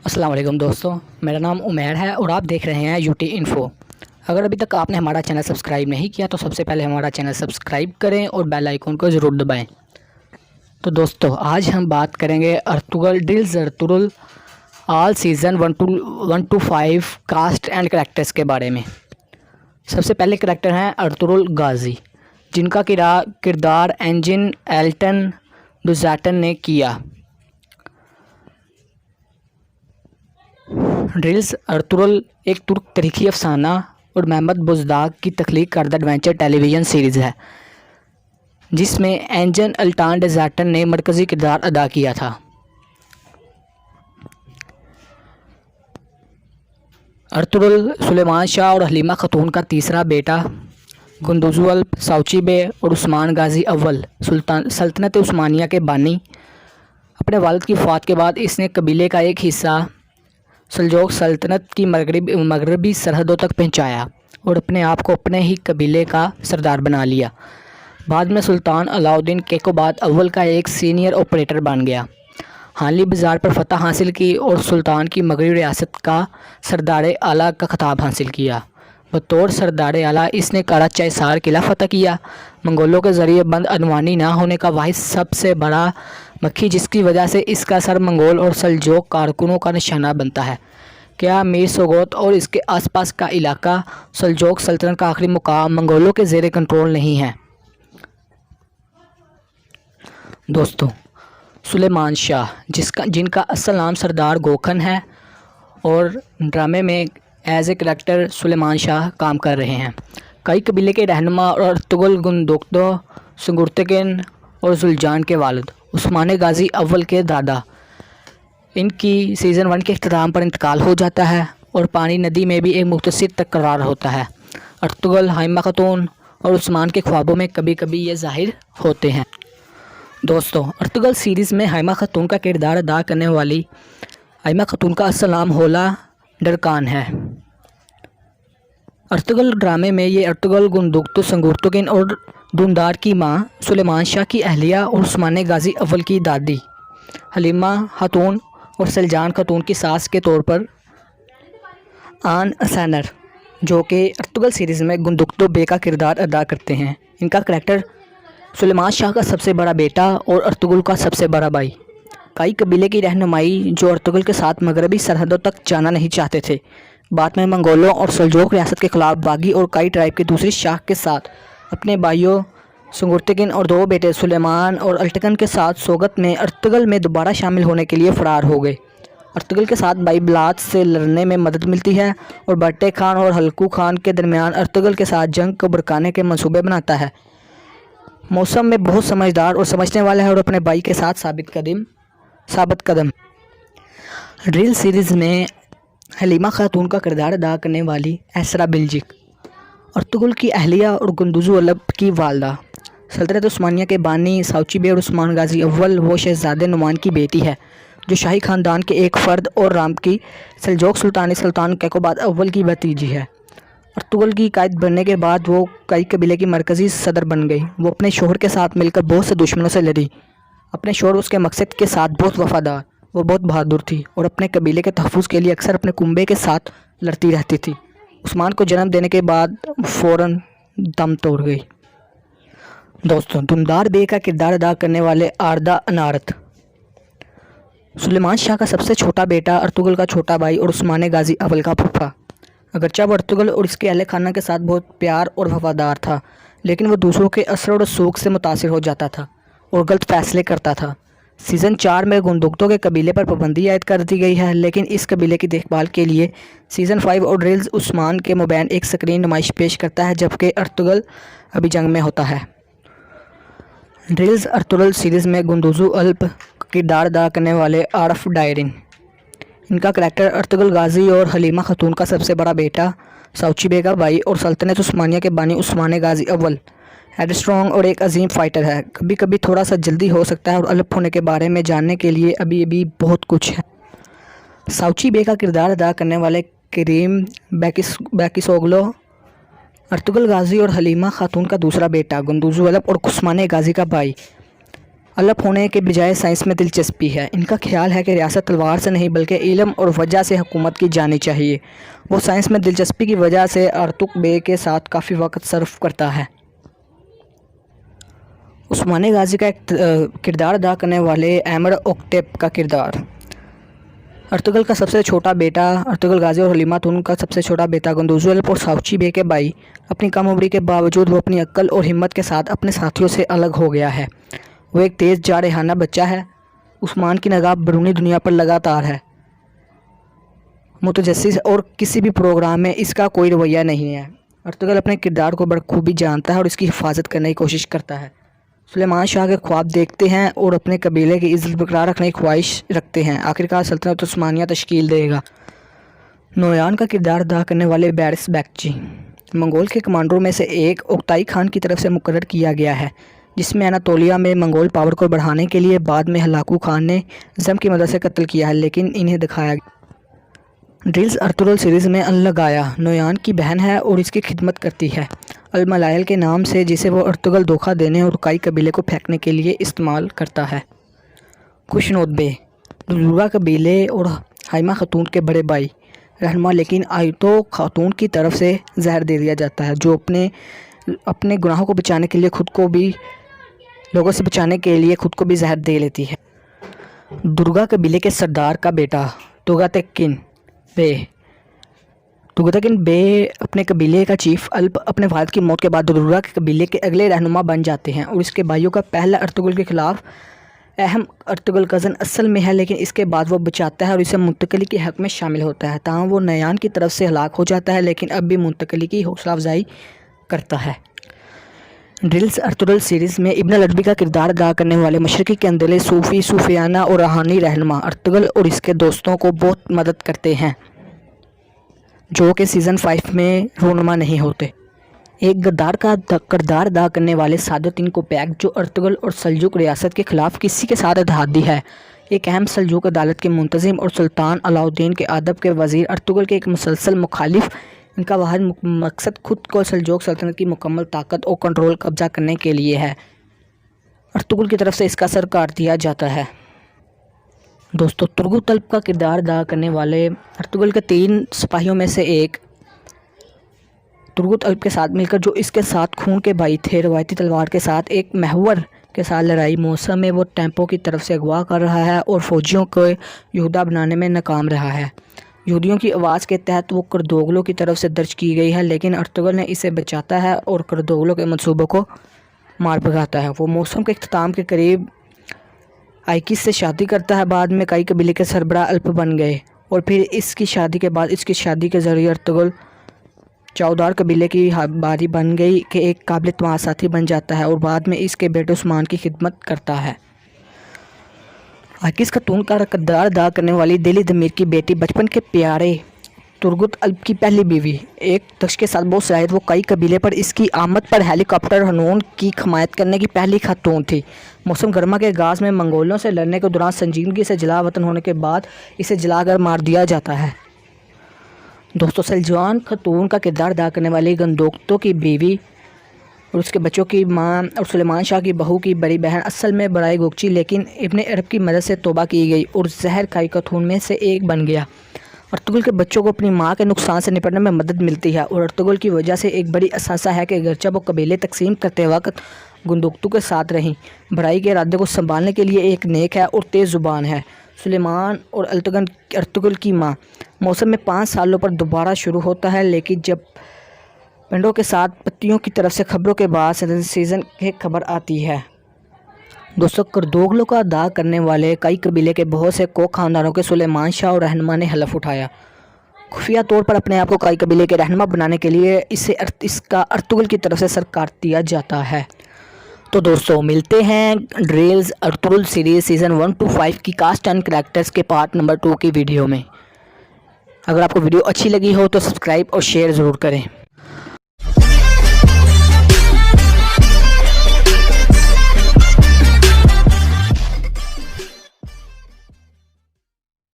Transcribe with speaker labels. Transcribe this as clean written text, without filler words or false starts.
Speaker 1: अस्सलाम वालेकुम दोस्तों, मेरा नाम उमैर है और आप देख रहे हैं यूटी इन्फो। अगर अभी तक आपने हमारा चैनल सब्सक्राइब नहीं किया तो सबसे पहले हमारा चैनल सब्सक्राइब करें और बेल आइकन को ज़रूर दबाएं। तो दोस्तों आज हम बात करेंगे अर्तुगल ड्रिल्स Ertugrul all season 1 to 5 cast and characters के बारे में। सबसे पहले करैक्टर हैं अर्तुगरुल गाज़ी, जिनका किरदार एंजिन एल्टन डुज़ैटन ने किया। ड्रिल्स अर्तुगरुल एक तुर्क तारीखी अफसाना और महमद बुज़दाग की तख्लीक करदा एडवेंचर टेलीविज़न सीरीज़ है, जिसमें एंजन अल्टान डुज़ैटन ने मरकज़ी किरदार अदा किया था। अर्तुगरुल सुलेमान शाह और हलीमा खातून का तीसरा बेटा गुंदुज़ु अल्प, साउची बे और उस्मान गाज़ी अव्वल सल्तनत उस्मानिया के बानी। अपने वालिद की वफ़ात के बाद इसने कबीले का एक हिस्सा सल्जोक सल्तनत की मगरबी सरहदों तक पहुंचाया और अपने आप को अपने ही कबीले का सरदार बना लिया। बाद में सुल्तान अलाउद्दीन केकोबाद अव्वल का एक सीनियर ऑपरेटर बन गया। हाली बाज़ार पर फतह हासिल की और सुल्तान की मगरबी रियासत का सरदार आला का खिताब हासिल किया। बतौर सरदार आला इसने कराचाईसार किला फतह किया। मंगोलों के ज़रिए बंद अनवानी ना होने का वाहिद सबसे बड़ा मक्खी, जिसकी वजह से इसका सर मंगोल और सल्जोक कारकुनों का निशाना बनता है। क्या मीर सोगोत और इसके आसपास का इलाका सल्जोक सल्तनत का आखिरी मुकाम मंगोलों के ज़ेरे कंट्रोल नहीं है। दोस्तों, सुलेमान शाह जिनका असल नाम सरदार गोखन है और ड्रामे में as a character Suleman Shah काम कर रहे हैं। कई कबीले के रहनुमा और अर्तुगरुल गुंदोक्तो सुंगुर्तगिन और जुलजान के वालिद उस्मान गाज़ी अव्वल के दादा। इनकी सीज़न 1 के अख्ताम पर इंतकाल हो जाता है और पानी नदी में भी एक मुख्तसर तकरार होता है। अर्तुगरुल, हलीमा खातून और उस्मान के ख्वाबों में कभी कभी ये ज़ाहिर होते हैं। दोस्तों, अर्तुगरुल सीरीज़ में हलीमा खातून का किरदार अदा करने वाली हलीमा खातून का असल नाम होला डरकान है। अर्तुगरुल ड्रामे में ये अर्तुगरुल गुंदोक्तो संगुर्तगिन और दुमदार की मां सुलेमान शाह की अहलिया और उस्मान गाज़ी अव्वल की दादी हलीमा खातून और सलजान खातून की सास के तौर पर आन असैनर, जो कि अर्तुगरुल सीरीज़ में गुंदोक्तो बे का किरदार अदा करते हैं। इनका करैक्टर सुलेमान शाह का सबसे बड़ा बेटा और अर्तुगरुल का सबसे बड़ा भाई। कई कबीले की रहनुमाई जो अर्तुगरुल के साथ मगरबी सरहदों तक जाना नहीं चाहते थे, बाद में मंगोलों और सल्जोक रियासत के ख़िलाफ़ बागी और कई ट्राइब की दूसरी शाख के साथ अपने भाइयों सुंगुर्तगिन और दो बेटे सुलेमान और अल्टकन के साथ सोगत में अर्तुगरुल में दोबारा शामिल होने के लिए फ़रार हो गए। अर्तुगरुल के साथ भाई बलात से लड़ने में मदद मिलती है और बट्टे खान और हल्कू खान के दरमियान अर्तुगरुल के साथ जंग को भड़काने के मंसूबे बनाता है। मौसम में बहुत समझदार और समझने वाला है और अपने भाई के साथ साबित कदम। ड्रिल सीरीज़ में हलीमा खातून का किरदार अदा करने वाली एसरा बिल्जिक अर्तुगरुल की अहलिया और गुंदुज़ु अल्प की वालदा सल्तनत उस्मानिया के बानी साउची बे और उस्मान गाज़ी अव्वल वो शहज़ादे नुमान की बेटी है, जो शाही ख़ानदान के एक फ़र्द और राम की सल्जोक सुल्तान केकोबाद अव्वल की भतीजी है। अर्तुगरुल की कायद बनने के बाद वो कई कबीले की मरकज़ी सदर बन गई। वो अपने शोहर के साथ मिलकर बहुत से दुश्मनों से लड़ी। अपने शोहर उसके मकसद के साथ बहुत वफ़ादार, वो बहुत बहादुर थी और अपने कबीले के तहफ़्फ़ुज़ के लिए अक्सर अपने कुंबे के साथ लड़ती रहती थी। उस्मान को जन्म देने के बाद फ़ौरन दम तोड़ गई। दोस्तों, दुमदार बे का किरदार अदा करने वाले आरदा अनारत सुलेमान शाह का सबसे छोटा बेटा, अर्तुगरुल का छोटा भाई और उस्मान गाज़ी अव्वल का फूफा। अगरचे वो अर्तुगरुल और इसके अहले खाना के साथ बहुत प्यार और वफ़ादार था, लेकिन वो दूसरों के असर और सूख से मुतासिर हो जाता था और गलत फ़ैसले करता था। सीज़न 4 में गुंदोक्तो के कबीले पर पाबंदी आयद कर दी गई है, लेकिन इस कबीले की देखभाल के लिए सीज़न 5 और ड्रिल्स उस्मान के मुबैन एक स्क्रीन नुमाइश पेश करता है, जबकि अर्तुगरुल अभी जंग में होता है। ड्रिल्स अर्तुगरुल सीरीज़ में गुंदुज़ु अल्प किरदार अदा करने वाले आरफ डायरिन। इनका करैक्टर अर्तुगरुल गाज़ी और हलीमा खातून का सबसे बड़ा बेटा, साउची बे का भाई और सल्तनत उस्मानिया के बानी उस्मान गाज़ी अव्वल हेडस्ट्रॉन्ग और एक अजीम फ़ाइटर है। कभी कभी थोड़ा सा जल्दी हो सकता है और अल्प होने के बारे में जानने के लिए अभी बहुत कुछ है। साउची बे का किरदार अदा करने वाले करीम बेकिसोग्लो अर्तुगरुल गाज़ी और हलीमा खातून का दूसरा बेटा, गुंदुज़ु अल्प और उस्मान गाज़ी का भाई। अलग होने के बजाय साइंस में दिलचस्पी है। इनका ख्याल है कि रियासत तलवार से नहीं बल्कि इल्म और वजह से हुकूमत की जानी चाहिए। वो साइंस में दिलचस्पी की वजह से अर्तुग बे के साथ काफ़ी वक्त सर्फ करता है। उस्मानी गाजी का एक किरदार अदा करने वाले अहमद ओक्टेप का किरदार। अर्तुगल का सबसे छोटा बेटा अर्तुगल गाजी और हलीमा खातून का सबसे छोटा बेटा गुंदुज़ अल्प और सावची बे के भाई अपनी कम उम्री के बावजूद वो अपनी अक्ल और हिम्मत के साथ अपने साथियों से अलग हो गया है। वो एक तेज़ जारहाना बच्चा है। उस्मान की निगाह बैरूनी दुनिया पर लगातार है, मुतजस्सिस, और किसी भी प्रोग्राम में इसका कोई रवैया नहीं है। अर्तुगल अपने किरदार को बखूबी जानता है और इसकी हिफाजत करने की कोशिश करता है। सुलेमान शाह के ख्वाब देखते हैं और अपने कबीले की इज़्ज़त बरकरार रखने की ख्वाहिश रखते हैं। आखिरकार सल्तनत उस्मानिया तश्कील देगा। नोयान का किरदार अदा करने वाले बैरिस बैकची मंगोल के कमांडरों में से एक ओक्ताई खान की तरफ से मुकर्रर किया गया है, जिसमें अनातोलिया में मंगोल पावर को बढ़ाने के लिए बाद में हलाकू खान ने ज़म की मदद से कत्ल किया है, लेकिन इन्हें दिखाया गया। ड्रिल्स अर्तुगरुल सीरीज़ में अल-लगाया नोयान की बहन है और इसकी खिदमत करती है, अल-मलायल के नाम से, जिसे वो अर्तुगल धोखा देने और काई कबीले को फेंकने के लिए इस्तेमाल करता है। खुशनोद बे दुर्गा कबीले और हाइमा खातून के बड़े भाई रहनुमा, लेकिन आयतो खातून की तरफ से जहर दे दिया जाता है, जो अपने गुनाहों को बचाने के लिए लोगों से बचाने के लिए खुद को भी जहर दे लेती है। दुर्गा कबीले के सरदार का बेटा तुगातेकिन बे अपने कबीले का चीफ अल्प अपने वालिद की मौत के बाद दुर्गा के कबीले के अगले रहनुमा बन जाते हैं और इसके भाइयों का पहला अर्तुगल के खिलाफ अहम अर्तुगल कज़न असल में है, लेकिन इसके बाद वो बचाता है और इसे मुंतकली के हक़ में शामिल होता है। ताहम वो नयान की तरफ से हलाक हो जाता है, लेकिन अब भी मुंतकली की हौसला अफजाई करता है। ड्रिल्स अर्तुगरुल सीरीज़ में इब्न अल-अरबी का किरदार अदा करने वाले मशरक़ी के अंदले सूफ़ी, सूफियाना और रूहानी रहनुमा अर्तुगल और इसके दोस्तों को बहुत मदद करते हैं, जो कि सीज़न 5 में रूनुमा नहीं होते। एक गद्दार का किरदार अदा करने वाले सादुद्दीन कोपैक, जो अर्तुगल और सल्जुक रियासत के ख़िलाफ़ किसी के साथ इत्तेहादी है, एक अहम सल्जुक अदालत के मुंतज़िम और सुल्तान अलाउद्दीन के अदब के वज़ीर, अर्तुगल के एक मुसलसल मुखालिफ। इनका वाहिद मकसद खुद को सल्जुक सल्तनत की मुकम्मल ताकत और कंट्रोल कब्जा करने के लिए है। अर्तुगल की तरफ से इसका सर काट दिया जाता है। दोस्तों, तुर्गुत अल्प का किरदार अदा करने वाले अर्तुगल के 3 सिपाहियों में से एक तुर्गुत अल्प के साथ मिलकर, जो इसके साथ खून के भाई थे, रवायती तलवार के साथ एक महवर के साथ लड़ाई मौसम में वो टेम्पो की तरफ से अगवा कर रहा है और फौजियों को यहूदा बनाने में नाकाम रहा है। यहूदियों की आवाज़ के तहत वो करदोगलों की तरफ से दर्ज की गई है, लेकिन अर्तुगल ने इसे बचाता है और करदोगलों के मंसूबों को मार भगाता है। वो मौसम के इख्तिताम के करीब आइकिस से शादी करता है। बाद में काई कबीले के सरबराह अल्प बन गए और फिर इसकी शादी के ज़रिए अर्तुगल चौदार कबीले की बारी बन गई कि एक काबिल एतमाद साथी बन जाता है और बाद में इसके बेटे उस्मान की खिदमत करता है। आइकिस खातून का किरदार अदा करने वाली दिली दमीर की बेटी, बचपन के प्यारे तुर्गुत अल्प की पहली बीवी, एक दक्ष के साथ बहुत शायद वो कई कबीले पर इसकी आमद पर हेलीकॉप्टर हनून की हमायत करने की पहली खातून थी। मौसम गर्मा के आगाज़ में मंगोलों से लड़ने के दौरान संजीदगी से जला वतन होने के बाद इसे जलाकर मार दिया जाता है। दोस्तों, सल्जान खातून का किरदार अदा करने वाली गंदोक्तो की बीवी और उसके बच्चों की माँ और सुलेमान शाह की बहू की बड़ी बहन असल में बड़ाई गोगची, लेकिन इब्न अरब की मदद से तौबा की गई और जहर काई खातून में से एक बन गया। अर्तुगल के बच्चों को अपनी माँ के नुकसान से निपटने में मदद मिलती है और अर्तुगल की वजह से एक बड़ी असासा है कि अगरचे वो कबीले तकसीम करते वक्त गुंदुक्तू के साथ रहीं, बड़ाई के इरादे को संभालने के लिए एक नेक है और तेज़ ज़ुबान है। सुलेमान और अर्तुगल की माँ मौसम में 5 सालों पर दोबारा शुरू होता है, लेकिन जब पिंडों के साथ पत्तियों की तरफ से खबरों के बाद सीज़न की खबर आती है। दोस्तों, करदोगलों का अदा करने वाले कई कबीले के बहुत से कोक खानदानों के सुलेमान शाह और रहनुमा ने हलफ उठाया। खुफिया तौर पर अपने आप को कई कबीले के रहनुमा बनाने के लिए इसका अर्तुगल की तरफ से सर काट दिया जाता है। तो दोस्तों, मिलते हैं drills Ertugrul series season 1 to 5 की कास्ट एंड करैक्टर्स के पार्ट नंबर 2 की वीडियो में। अगर आपको वीडियो अच्छी लगी हो तो सब्सक्राइब और शेयर ज़रूर करें।